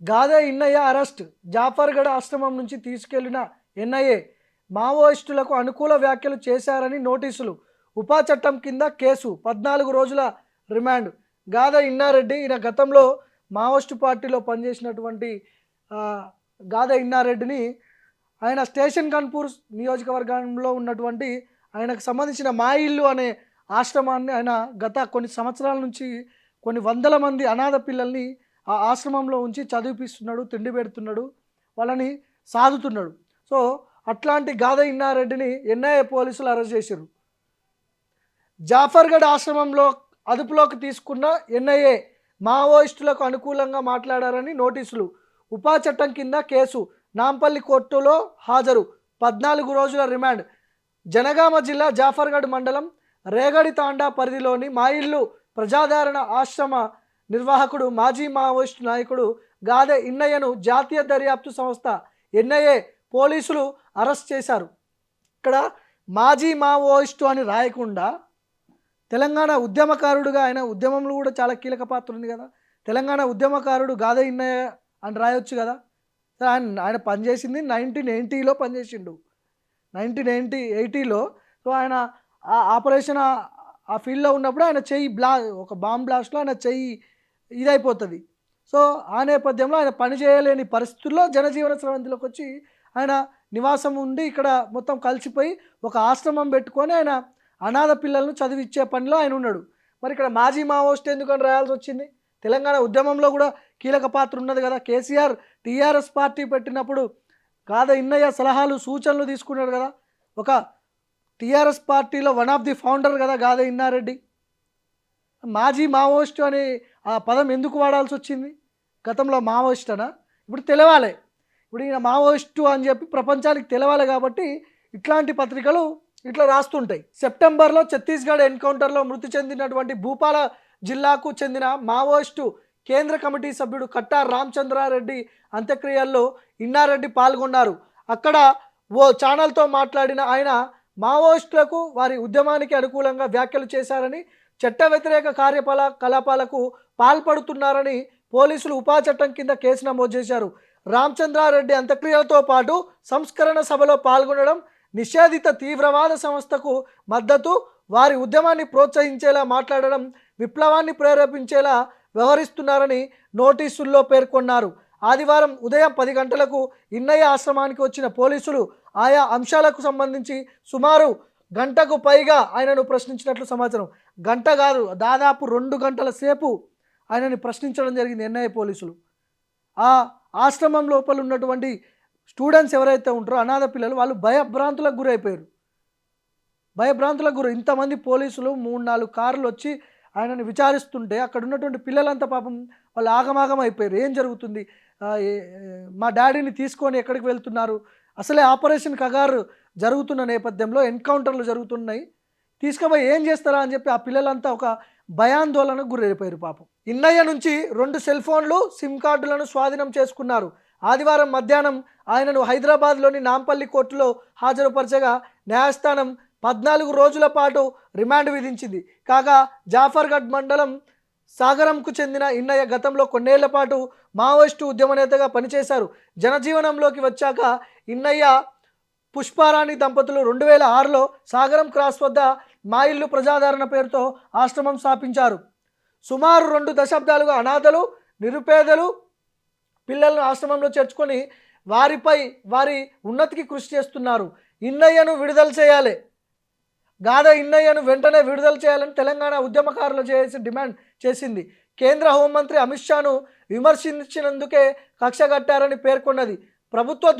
Gade Innaiah arrest. Zafargadh ఆశ్రమం నుంచి తీసుకెళ్లిన ఎన్ఐఏ మావోయిస్టులకు అనుకూల వ్యాఖ్యలు చేశారని నోటీసులు. ఉపా చట్టం కింద కేసు, 14 రోజుల రిమాండ్. గాదే ఇన్నారెడ్డి ఈయన గతంలో మావోయిస్టు పార్టీలో పనిచేసినటువంటి గాదే ఇన్నారెడ్డిని ఆయన స్టేషన్ కాన్పూర్ నియోజకవర్గంలో ఉన్నటువంటి ఆయనకు సంబంధించిన మా ఇల్లు అనే ఆశ్రమాన్ని ఆయన గత కొన్ని సంవత్సరాల నుంచి కొన్ని వందల మంది అనాథ పిల్లల్ని ఆ ఆశ్రమంలో ఉంచి చదివిపిస్తున్నాడు, తిండి పెడుతున్నాడు, వాళ్ళని సాదుతున్నాడు. సో అట్లాంటి గాదే ఇన్నారెడ్డిని ఎన్ఐఏ పోలీసులు అరెస్ట్ చేశారు. జాఫర్గఢ్ ఆశ్రమంలో అదుపులోకి తీసుకున్న ఎన్ఐఏ మావోయిస్టులకు అనుకూలంగా మాట్లాడారని నోటీసులు. ఉపా చట్టం కింద కేసు, నాంపల్లి కోర్టులో హాజరు, 14 రోజుల రిమాండ్. జనగామ జిల్లా జాఫర్గఢ్ మండలం రేగడి తాండా పరిధిలోని మా ఇల్లు ప్రజాదరణ ఆశ్రమ నిర్వాహకుడు మాజీ మావోయిస్టు నాయకుడు గాదే ఇన్నయ్యను జాతీయ దర్యాప్తు సంస్థ ఎన్ఐఏ పోలీసులు అరెస్ట్ చేశారు. ఇక్కడ మాజీ మావోయిస్టు అని రాయకుండా తెలంగాణ ఉద్యమకారుడుగా, ఆయన ఉద్యమంలో కూడా చాలా కీలక పాత్ర ఉంది కదా, తెలంగాణ ఉద్యమకారుడు గాదే ఇన్నయ్య అని రాయొచ్చు కదా. ఆయన పనిచేసింది 1980లో పనిచేసిండు, 1980లో. సో ఆయన ఆ ఆపరేషన్ ఆ ఫీల్డ్లో ఉన్నప్పుడు ఆయన చెయ్యి ఒక బాంబ్ బ్లాస్ట్లో ఆయన చెయ్యి ఇదైపోతుంది. సో ఆ నేపథ్యంలో ఆయన పని చేయలేని పరిస్థితుల్లో జనజీవన స్రవంతిలోకి వచ్చి ఆయన నివాసం ఉండి ఇక్కడ మొత్తం కలిసిపోయి ఒక ఆశ్రమం పెట్టుకొని ఆయన అనాథ పిల్లలను చదివిచ్చే పనిలో ఆయన ఉన్నాడు. మరి ఇక్కడ మాజీ మావోయిస్ట్ ఎందుకని రాయాల్సి వచ్చింది? తెలంగాణ ఉద్యమంలో కూడా కీలక పాత్ర ఉన్నది కదా. కేసీఆర్ టీఆర్ఎస్ పార్టీ పెట్టినప్పుడు గాదే ఇన్నయ్య సలహాలు సూచనలు తీసుకున్నాడు కదా. ఒక టీఆర్ఎస్ పార్టీలో వన్ ఆఫ్ ది ఫౌండర్ కదా గాదే ఇన్నారెడ్డి. మాజీ మావోయిస్టు అని ఆ పదం ఎందుకు వాడాల్సి వచ్చింది? గతంలో మావోయిస్ట్ అనా? ఇప్పుడు తెలవాలి, ఇప్పుడు ఈయన మావోయిస్టు అని చెప్పి ప్రపంచానికి తెలవాలి కాబట్టి ఇట్లాంటి పత్రికలు ఇట్లా రాస్తుంటాయి. సెప్టెంబర్లో ఛత్తీస్గఢ్ ఎన్కౌంటర్లో మృతి చెందినటువంటి భూపాల జిల్లాకు చెందిన మావోయిస్టు కేంద్ర కమిటీ సభ్యుడు కట్టా రామచంద్రారెడ్డి అంత్యక్రియల్లో ఇన్నారెడ్డి పాల్గొన్నారు. అక్కడ ఓ ఛానల్తో మాట్లాడిన ఆయన మావోయిస్టులకు వారి ఉద్యమానికి అనుకూలంగా వ్యాఖ్యలు చేశారని, చట్ట వ్యతిరేక కార్యకలాపాలకు పాల్పడుతున్నారని పోలీసులు ఉపా చట్టం కింద కేసు నమోదు చేశారు. రామచంద్రారెడ్డి అంత్యక్రియలతో పాటు సంస్కరణ సభలో పాల్గొనడం, నిషేధిత తీవ్రవాద సంస్థకు మద్దతు, వారి ఉద్యమాన్ని ప్రోత్సహించేలా మాట్లాడడం, విప్లవాన్ని ప్రేరేపించేలా వ్యవహరిస్తున్నారని నోటీసుల్లో పేర్కొన్నారు. ఆదివారం ఉదయం 10 గంటలకు ఇన్నయ్య ఆశ్రమానికి వచ్చిన పోలీసులు ఆయా అంశాలకు సంబంధించి సుమారు గంటకు పైగా ఆయనను ప్రశ్నించినట్లు సమాచారం. గంట కాదు, దాదాపు 2 గంటల సేపు ఆయనని ప్రశ్నించడం జరిగింది ఎన్ఐఏ పోలీసులు. ఆ ఆశ్రమం లోపల ఉన్నటువంటి స్టూడెంట్స్ ఎవరైతే ఉంటారో అనాథ పిల్లలు, వాళ్ళు భయభ్రాంతులకు గురైపోయారు. ఇంతమంది పోలీసులు 3-4 కార్లు వచ్చి ఆయనని విచారిస్తుంటే అక్కడ ఉన్నటువంటి పిల్లలంతా పాపం వాళ్ళు ఆగమాగం అయిపోయారు. ఏం జరుగుతుంది, మా డాడీని తీసుకొని ఎక్కడికి వెళ్తున్నారు, అసలే ఆపరేషన్ కగారు జరుగుతున్న నేపథ్యంలో ఎన్కౌంటర్లు జరుగుతున్నాయి, తీసుకుపోయి ఏం చేస్తారా అని చెప్పి ఆ పిల్లలంతా ఒక భయాందోళనకు గురైపోయారు పాపం. ఇన్నయ్య నుంచి 2 సెల్ ఫోన్లు, సిమ్ కార్డులను స్వాధీనం చేసుకున్నారు. ఆదివారం మధ్యాహ్నం ఆయనను హైదరాబాద్లోని నాంపల్లి కోర్టులో హాజరుపరచగా న్యాయస్థానం 14 రోజుల పాటు రిమాండ్ విధించింది. కాగా జాఫర్గఢ్ మండలం సాగరంకు చెందిన ఇన్నయ్య గతంలో కొన్నేళ్ల పాటు మావోయిస్టు ఉద్యమ నేతగా పనిచేశారు. జనజీవనంలోకి వచ్చాక ఇన్నయ్య పుష్పారాణి దంపతులు 2006లో సాగరం క్రాస్ వద్ద మా ఇల్లు ప్రజాదరణ పేరుతో ఆశ్రమం స్థాపించారు. సుమారు 2 దశాబ్దాలుగా అనాథలు, నిరుపేదలు పిల్లలను ఆశ్రమంలో చేర్చుకొని వారి ఉన్నతికి కృషి చేస్తున్నారు. ఇన్నయ్యను విడుదల చేయాలి, గాదే ఇన్నయ్యను వెంటనే విడుదల చేయాలని తెలంగాణ ఉద్యమకారులు డిమాండ్ చేసింది. కేంద్ర హోంమంత్రి అమిత్ షాను విమర్శించినందుకే కక్షగట్టారని పేర్కొన్నది. ప్రభుత్వ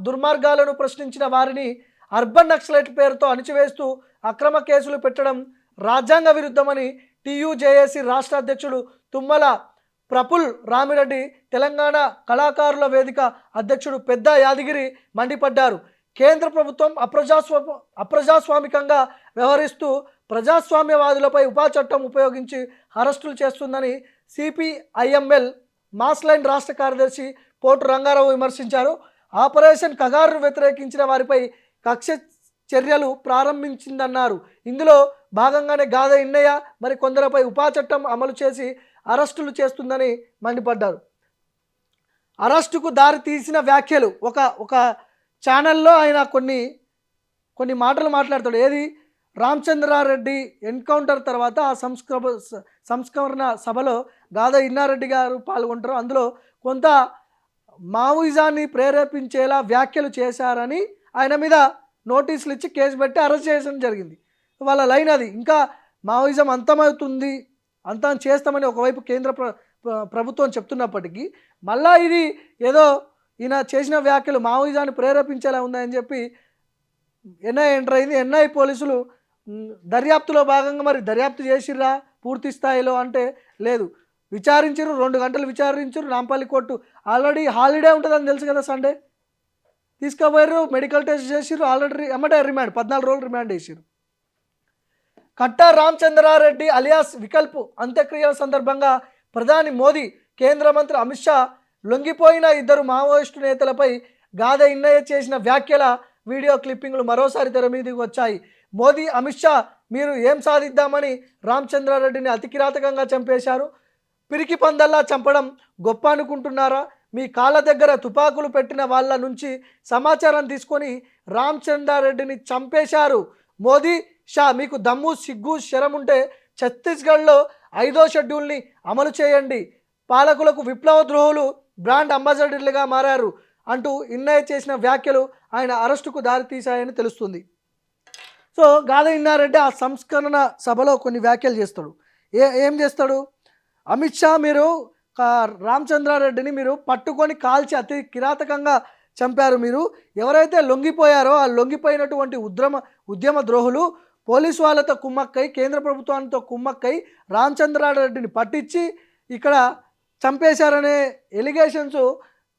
దుర్మార్గాలను ప్రశ్నించిన వారిని అర్బన్ నక్సలైట్ పేరుతో అణిచివేస్తూ అక్రమ కేసులు పెట్టడం రాజ్యాంగ విరుద్ధమని టీయూజేఏసీ రాష్ట్ర అధ్యక్షుడు తుమ్మల ప్రఫుల్ రామిరెడ్డి, తెలంగాణ కళాకారుల వేదిక అధ్యక్షుడు పెద్ద యాదగిరి మండిపడ్డారు. కేంద్ర ప్రభుత్వం అప్రజాస్వామికంగా వ్యవహరిస్తూ ప్రజాస్వామ్యవాదులపై ఉపా చట్టం ఉపయోగించి అరెస్టులు చేస్తుందని సిపిఐఎంఎల్ మాస్లైన్ రాష్ట్ర కార్యదర్శి పోటు రంగారావు విమర్శించారు. ఆపరేషన్ కగారును వ్యతిరేకించిన వారిపై కక్ష చర్యలు ప్రారంభించిందన్నారు. ఇందులో భాగంగానే గాదే ఇన్నయ్య మరి కొందరిపై ఉపా చట్టం అమలు చేసి అరెస్టులు చేస్తుందని మండిపడ్డారు. అరెస్టుకు దారి తీసిన వ్యాఖ్యలు ఒక ఒక ఛానల్లో ఆయన కొన్ని కొన్ని మాటలు మాట్లాడతాడు. ఏది రామచంద్రారెడ్డి ఎన్కౌంటర్ తర్వాత ఆ సంస్కరణ సభలో గాదా ఇన్నారెడ్డి గారు పాల్గొంటారు. అందులో కొంత మావోయిజాన్ని ప్రేరేపించేలా వ్యాఖ్యలు చేశారని ఆయన మీద నోటీసులు ఇచ్చి కేసు పెట్టి అరెస్ట్ చేయడం జరిగింది. వాళ్ళ లైన్ అది. ఇంకా మావోయిజం అంతమవుతుంది, అంతం చేస్తామని ఒకవైపు కేంద్ర ప్రభుత్వం చెప్తున్నప్పటికీ మళ్ళా ఇది ఏదో ఈయన చేసిన వ్యాఖ్యలు మావోయిజాన్ని ప్రేరేపించేలా ఉందని చెప్పి ఎన్ఐ ఎంటర్ అయింది. ఎన్ఐ పోలీసులు దర్యాప్తులో భాగంగా మరి దర్యాప్తు చేసిర్రా పూర్తి స్థాయిలో అంటే లేదు, విచారించారు. 2 గంటలు విచారించారు. నాంపల్లి కోర్టు ఆల్రెడీ హాలిడే ఉంటుందని తెలుసు కదా, సండే తీసుకుపోయారు, మెడికల్ టెస్ట్ చేసిర్రు, ఆల్రెడీ ఎమ్మటే రిమాండ్ 14 రోజులు రిమాండ్ చేసిర్రు. కట్టా రామచంద్రారెడ్డి అలియాస్ వికల్ప్ అంత్యక్రియల సందర్భంగా ప్రధాని మోదీ, కేంద్ర మంత్రి అమిత్ షా లొంగిపోయిన 2 మావోయిస్టు నేతలపై గాదా ఇన్నయ్య చేసిన వ్యాఖ్యల వీడియో క్లిప్పింగ్లు మరోసారి తెర మీదకి వచ్చాయి. మోదీ, అమిత్ షా మీరు ఏం సాధిద్దామని రామచంద్రారెడ్డిని అతి కిరాతకంగా చంపేశారు, పిరికి పందల్లా చంపడం గొప్ప అనుకుంటున్నారా, మీ కాళ్ళ దగ్గర తుపాకులు పెట్టిన వాళ్ళ నుంచి సమాచారం తీసుకొని రామచంద్రారెడ్డిని చంపేశారు. మోదీ, షా మీకు దమ్ము సిగ్గు శరం ఉంటే ఛత్తీస్గఢ్లో 5వ షెడ్యూల్ని అమలు చేయండి, పాలకులకు విప్లవ ద్రోహులు బ్రాండ్ అంబాసిడర్లుగా మారారు అంటూ ఇన్నయ్య చేసిన వ్యాఖ్యలు ఆయన అరెస్టుకు దారితీశాయని తెలుస్తుంది. సో గాదా ఇన్నారెడ్డి ఆ సంస్కరణ సభలో కొన్ని వ్యాఖ్యలు చేస్తాడు. ఏం చేస్తాడు, అమిత్ షా మీరు రామచంద్రారెడ్డిని మీరు పట్టుకొని కాల్చి అతి కిరాతకంగా చంపారు, మీరు ఎవరైతే లొంగిపోయారో ఆ లొంగిపోయినటువంటి ఉద్యమ ద్రోహులు పోలీసు వాళ్ళతో కుమ్మక్కై కేంద్ర ప్రభుత్వాలతో కుమ్మక్కై రామచంద్రారెడ్డిని పట్టించి ఇక్కడ చంపేశారనే ఎలిగేషన్స్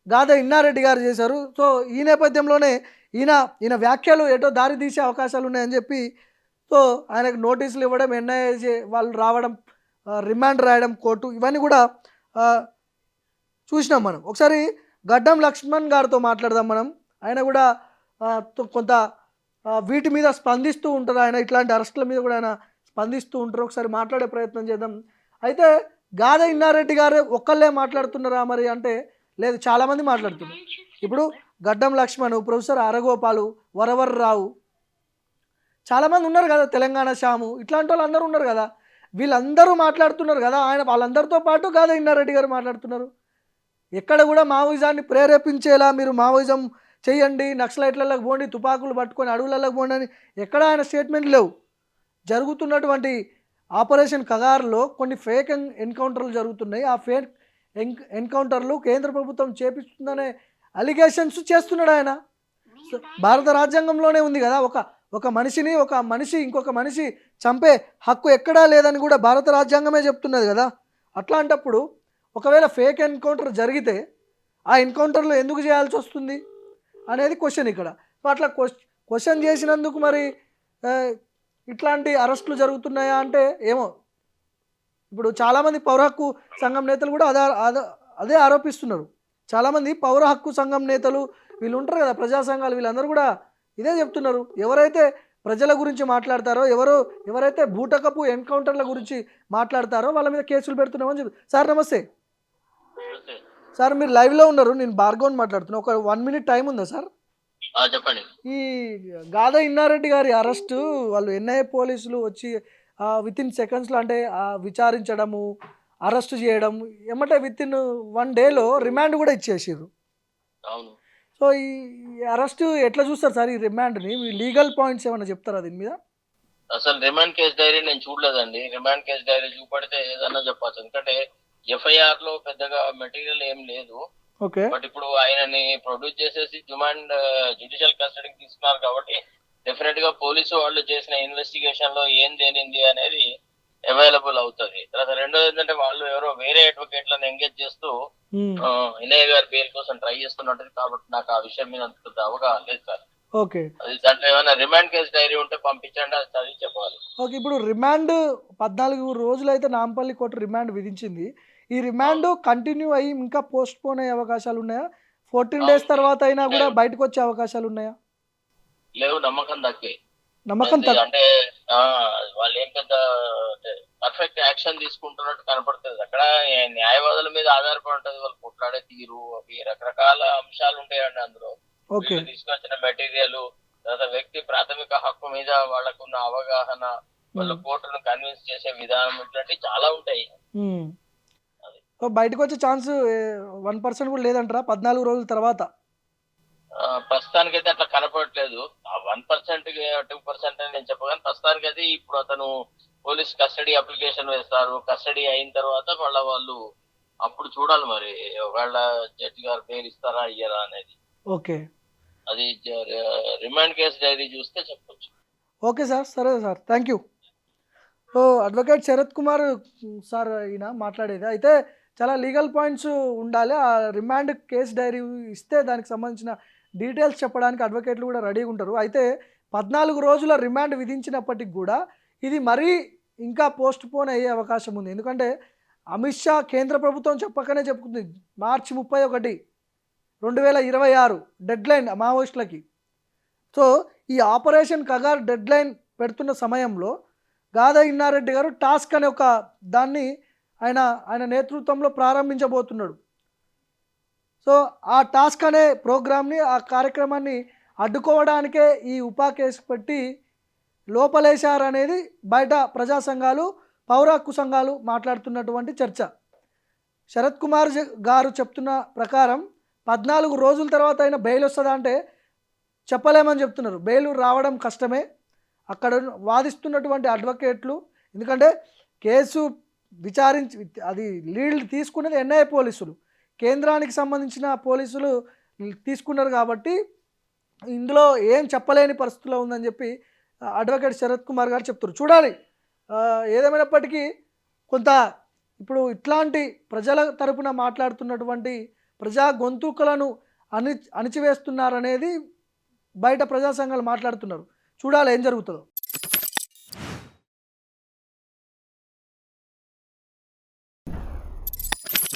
గాదా ఇన్నారెడ్డి గారు చేశారు. సో ఈ నేపథ్యంలోనే ఈయన వ్యాఖ్యలు ఏటో దారి తీసే అవకాశాలు ఉన్నాయని చెప్పి సో ఆయనకు నోటీసులు ఇవ్వడం, ఎన్ఐఏ వాళ్ళు రావడం, రిమాండ్ రాయడం కోర్టు, ఇవన్నీ కూడా చూసినాం మనం. ఒకసారి గడ్డం లక్ష్మణ్ గారితో మాట్లాడదాం మనం. ఆయన కూడా కొంత వీటి మీద స్పందిస్తూ ఉంటారు. ఆయన ఇట్లాంటి అరెస్టుల మీద కూడా ఆయన స్పందిస్తూ ఉంటారు. ఒకసారి మాట్లాడే ప్రయత్నం చేద్దాం. అయితే గాదా ఇన్నారెడ్డి గారు ఒక్కళ్ళే మాట్లాడుతున్నారా మరి అంటే లేదు, చాలామంది మాట్లాడుతున్నారు. ఇప్పుడు గడ్డం లక్ష్మణ్, ప్రొఫెసర్ అరగోపాలు, వరవర్రావు, చాలామంది ఉన్నారు కదా, తెలంగాణ శ్యాము, ఇట్లాంటి వాళ్ళు అందరూ ఉన్నారు కదా, వీళ్ళందరూ మాట్లాడుతున్నారు కదా. వాళ్ళందరితో పాటు గాదా ఇన్నారెడ్డి గారు మాట్లాడుతున్నారు. ఎక్కడ కూడా మావోయిజాన్ని ప్రేరేపించేలా మీరు మావోయిజం చేయండి, నక్సలైట్లకు పోండి, తుపాకులు పట్టుకొని అడవులకు పోండి అని ఎక్కడ ఆయన స్టేట్మెంట్ లేవు. జరుగుతున్నటువంటి ఆపరేషన్ కగార్లో కొన్ని ఫేక్ ఎన్కౌంటర్లు జరుగుతున్నాయి. ఆ ఫేక్ ఎన్కౌంటర్లు కేంద్ర ప్రభుత్వం చేపిస్తుందనే అలిగేషన్స్ చేస్తున్నాడు ఆయన. భారత రాజ్యాంగంలోనే ఉంది కదా, ఒక మనిషి ఇంకొక మనిషి చంపే హక్కు ఎక్కడా లేదని కూడా భారత రాజ్యాంగమే చెప్తున్నది కదా. అట్లాంటప్పుడు ఒకవేళ ఫేక్ ఎన్కౌంటర్ జరిగితే ఆ ఎన్కౌంటర్లో ఎందుకు చేయాల్సి వస్తుంది అనేది క్వశ్చన్ ఇక్కడ. సో అట్లా క్వశ్చన్ చేసినందుకు మరి ఇట్లాంటి అరెస్టులు జరుగుతున్నాయా అంటే ఏమో. ఇప్పుడు చాలామంది పౌర హక్కు సంఘం నేతలు కూడా అదే ఆరోపిస్తున్నారు. చాలామంది పౌర హక్కు సంఘం నేతలు వీళ్ళు ఉంటారు కదా, ప్రజా సంఘాలు, వీళ్ళందరూ కూడా ఇదే చెప్తున్నారు. ఎవరైతే ప్రజల గురించి మాట్లాడతారో, ఎవరైతే బూటకపు ఎన్కౌంటర్ల గురించి మాట్లాడతారో వాళ్ళ మీద కేసులు పెడుతున్నామని చెప్పి. సార్ నమస్తే. సార్ మీరు లైవ్లో ఉన్నారు, నేను భార్గవన్ మాట్లాడుతున్నా. ఒక 1 మినిట్ టైం ఉందా సార్? చెప్పండి. ఈ గాదా ఇన్నారెడ్డి గారి అరెస్టు వాళ్ళు ఎన్ఐఏ పోలీసులు వచ్చి వితిన్ సెకండ్స్లో అంటే విచారించడము, అరెస్ట్ చేయడం, ఏమంటే వితిన్ 1 డేలో రిమాండ్ కూడా ఇచ్చేసారు. అవును. సో ఈ అరెస్ట్ ఎట్లా చూస్తారు సార్ ఈ రిమాండ్ని? లీగల్ పాయింట్స్ ఏమైనా చెప్తారా దీని మీద? అసలు రిమాండ్ కేసు డైరీ నేను చూడలేదండి. రిమాండ్ కేసు డైరీ చూపడితే ఏదన్నా చెప్పచ్చు. ఎందుకంటే ఎఫ్ఐఆర్ లో పెద్దగా మెటీరియల్ ఏం లేదు. ఓకే. బట్ ఇప్పుడు ఆయనని ప్రొడ్యూస్ చేసేసి జ్యుడిషియల్ కస్టడీకి తీసుకున్నారు కాబట్టి డెఫినెట్ గా పోలీసు వాళ్ళు చేసిన ఇన్వెస్టిగేషన్ లో ఏం తేలింది అనేది అవైలబుల్ అవుతుంది. తర్వాత రెండోది ఏంటంటే వాళ్ళు ఎవరో వేరే అడ్వకేట్లను ఎంగేజ్ చేస్తూ ఇనయ్య గారి బెయిల్ కోసం ట్రై చేస్తున్నట్టు, కాబట్టి నాకు ఆ విషయం మీద అంత అవగాహన లేదు సార్. ఓకే. అది దాంట్లో ఏమైనా రిమాండ్ కేసు డైరీ ఉంటే పంపించండి, అది చదివి చెప్పాలి. ఓకే. ఇప్పుడు రిమాండ్ 14 రోజులు అయితే నాంపల్లి కోర్టు రిమాండ్ విధించింది. ఈ రిమాండ్ కంటిన్యూ అయ్యి ఇంకా పోస్ట్ పోన్ అయ్యే అవకాశాలు ఉన్నాయా? 14 డేస్ తర్వాత అయినా కూడా బయటకు వచ్చే అవకాశాలు ఉన్నాయా? లేవు, నమ్మకం దక్కే. నమ్మకం అంటే ఆ, వాళ్ళు ఏం పెద్ద పర్ఫెక్ట్ యాక్షన్ తీసుకుంటున్నట్టు కనపడుతుంది. అక్కడ న్యాయవాదుల మీద ఆధారపడి ఉంటది వాళ్ళు కొట్లాడే తీరు, అవి రకరకాల అంశాలు ఉంటాయండి అందులో. ఓకే. వీళ్ళు తీసుకొచ్చిన మెటీరియల్, తర్వాత వ్యక్తి ప్రాథమిక హక్కు మీద వాళ్ళకున్న అవగాహన, వాళ్ళ కోర్టును కన్విన్స్ చేసే విధానం, ఇట్లాంటివి చాలా ఉంటాయి. అది సో బయటకు వచ్చే ఛాన్స్ 1% కూడా లేదంటారా 14 రోజుల తర్వాత? ప్రస్తుతానికైతే అట్లా కనపడట్లేదు. ఆ 1% 2% అని నేను చెప్పగానే, ప్రస్తుతానికైతే ఇప్పుడు అతను పోలీస్ కస్టడీ అప్లికేషన్ వేస్తారు. కస్టడీ అయిన తర్వాత మళ్ళీ వాళ్ళు అప్పుడు చూడాలి మరి ఒకవేళ జడ్జి గారు బెయిల్ ఇస్తారా ఇయ్యరా అనేది. ఓకే. అది రిమాండ్ కేసు డైరీ చూస్తే చెప్పొచ్చు. ఓకే సార్, సరే sir, thank you. So advocate Sharath Kumar sir ఈయన మాట్లాడేది అయితే చాలా లీగల్ పాయింట్స్ ఉండాలి. ఆ రిమాండ్ కేస్ డైరీ ఇస్తే దానికి సంబంధించిన డీటెయిల్స్ చెప్పడానికి అడ్వకేట్లు కూడా రెడీగా ఉంటారు. అయితే 14 రోజుల రిమాండ్ విధించినప్పటికి కూడా ఇది మరీ ఇంకా పోస్ట్ పోన్ అయ్యే అవకాశం ఉంది. ఎందుకంటే అమిత్ షా కేంద్ర ప్రభుత్వం చెప్పకనే చెప్పుకుంది మార్చి 31, 2026 డెడ్ లైన్ మావోయిస్టులకి. సో ఈ ఆపరేషన్ కగార్ డెడ్ లైన్ పెడుతున్న సమయంలో గాదా ఇన్నారెడ్డి గారు టాస్క్ అనే ఒక దాన్ని ఆయన నేతృత్వంలో ప్రారంభించబోతున్నాడు. సో ఆ టాస్క్ అనే ప్రోగ్రామ్ని, ఆ కార్యక్రమాన్ని అడ్డుకోవడానికే ఈ ఉపా కేసు పెట్టి లోపలేశారనేది బయట ప్రజా సంఘాలు, పౌర హక్కు సంఘాలు మాట్లాడుతున్నటువంటి చర్చ. శరత్ కుమార్ గారు చెప్తున్న ప్రకారం 14 రోజుల తర్వాత అయినా బెయిల్ వస్తుందా అంటే చెప్పలేమని చెప్తున్నారు. బెయిల్ రావడం కష్టమే. అక్కడ వాదిస్తున్నటువంటి అడ్వకేట్లు, ఎందుకంటే కేసు విచారించి అది లీడ్ తీసుకునేది ఎన్ఐఏ పోలీసులు, కేంద్రానికి సంబంధించిన పోలీసులు తీసుకున్నారు కాబట్టి ఇందులో ఏం చెప్పలేని పరిస్థితిలో ఉందని చెప్పి అడ్వకేట్ శరత్ కుమార్ గారు చెప్తారు. చూడాలి ఏదేమైనప్పటికీ కొంత ఇప్పుడు ఇట్లాంటి ప్రజల తరపున మాట్లాడుతున్నటువంటి ప్రజా గొంతుకలను అణిచివేస్తున్నారనేది బయట ప్రజా సంఘాలు మాట్లాడుతున్నారు. చూడాలి ఏం జరుగుతుందో.